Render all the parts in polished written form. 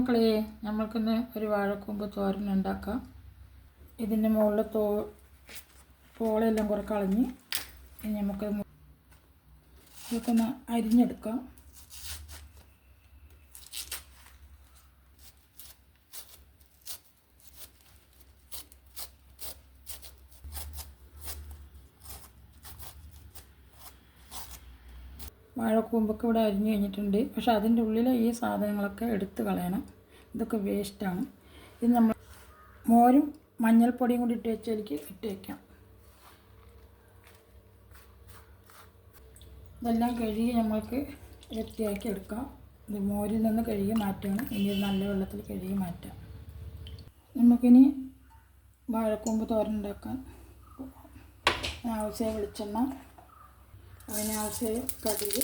മക്കളെ, നമ്മൾക്കിന്ന് ഒരു വാഴക്കൂമ്പ് തോരൻ ഉണ്ടാക്കാം. ഇതിൻ്റെ മുകളിൽ പോളയെല്ലാം കുറേ കളഞ്ഞ് ഇനി നമുക്ക് ഇതൊക്കെ ഒന്ന് അരിഞ്ഞെടുക്കാം. വാഴക്കൂമ്പൊക്കെ ഇവിടെ അരിഞ്ഞു കഴിഞ്ഞിട്ടുണ്ട്. പക്ഷെ അതിൻ്റെ ഉള്ളിലെ ഈ സാധനങ്ങളൊക്കെ എടുത്ത് കളയണം. ഇതൊക്കെ വേസ്റ്റാണ്. ഇത് നമ്മൾ മോരും മഞ്ഞൾപ്പൊടിയും കൂടി ഇട്ട് വെച്ചതിലേക്ക് ഇട്ട് വയ്ക്കാം. ഇതെല്ലാം കഴുകി നമ്മൾക്ക് വൃത്തിയാക്കി എടുക്കാം. ഇത് മോരിൽ നിന്ന് കഴുകി മാറ്റാണ്. ഇനി നല്ല വെള്ളത്തിൽ കഴുകി മാറ്റാം. നമുക്കിനി വാഴക്കൂമ്പ് തോരൻ ഉണ്ടാക്കാൻ ആവശ്യമായ വെളിച്ചെണ്ണ, അതിനാവശ്യമായ കടുക്,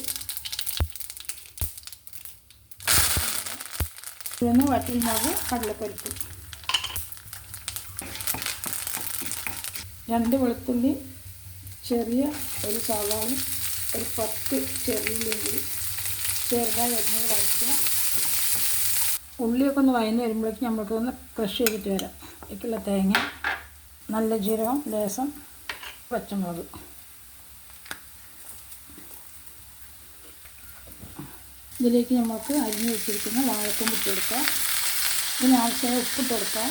ഇതൊന്ന് വറ്റൽമുളക്, കടലപ്പരിപ്പ്, 2 വെളുത്തുള്ളി, ചെറിയ ഒരു സവാള, ഒരു 10 ചെറിയുള്ളിയും കൂടി ചെറുതായി അരിഞ്ഞത് വഴറ്റുക. ഉള്ളിയൊക്കെ ഒന്ന് വഴഞ്ഞ് വരുമ്പോഴേക്കും നമ്മൾക്കൊന്ന് ക്രഷ് ചെയ്തിട്ട് വരാം. ഇതിലേക്കുള്ള തേങ്ങ, നല്ല ജീരകം, ലേശം പച്ചമുളക്, ഇതിലേക്ക് നമുക്ക് അരിഞ്ഞ് വെച്ചിരിക്കുന്ന വാഴക്കൂമ്പ് ഇട്ട് കൊടുക്കാം. ഇതിനാവശ്യമായ ഉപ്പിട്ട് കൊടുക്കാം.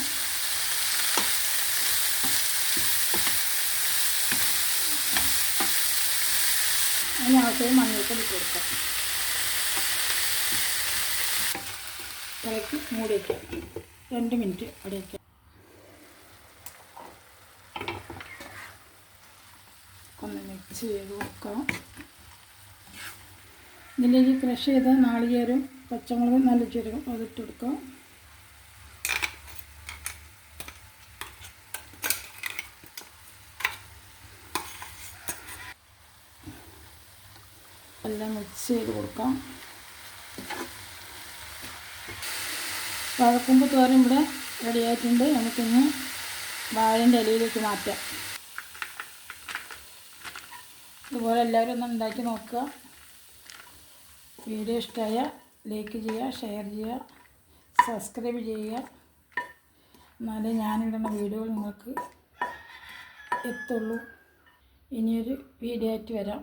അതിനാവശ്യമായ മഞ്ഞൾപ്പൊടി ഇട്ട് കൊടുക്കാം. ഇളക്കി മൂടി വയ്ക്കാം. 2 മിനിറ്റ് അവിടെ വയ്ക്കാം. ഒന്ന് മിക്സ് ചെയ്ത് കൊടുക്കാം. ഇതിലേക്ക് ക്രഷ് ചെയ്ത നാളികേരം, പച്ചമുളക്, നല്ല ജീരകം അതിട്ട് കൊടുക്കാം. എല്ലാം മിക്സ് ചെയ്ത് കൊടുക്കാം. വാഴക്കൂമ്പ് തോരൻ ഇവിടെ റെഡിയായിട്ടുണ്ട്. നമുക്കിന്ന് വാഴൻ്റെ ഇലയിലേക്ക് മാറ്റാം. ഇതുപോലെ എല്ലാവരും ഒന്ന് ഉണ്ടാക്കി നോക്കുക. വീഡിയോ ഇഷ്ടമായ ലൈക്ക് ചെയ്യുക, ഷെയർ ചെയ്യുക, സബ്സ്ക്രൈബ് ചെയ്യുക. എന്നാലേ ഞാനിടുന്ന വീഡിയോകൾ നിങ്ങൾക്ക് എത്തുള്ളൂ. ഇനിയൊരു വീഡിയോ ആയിട്ട് വരാം.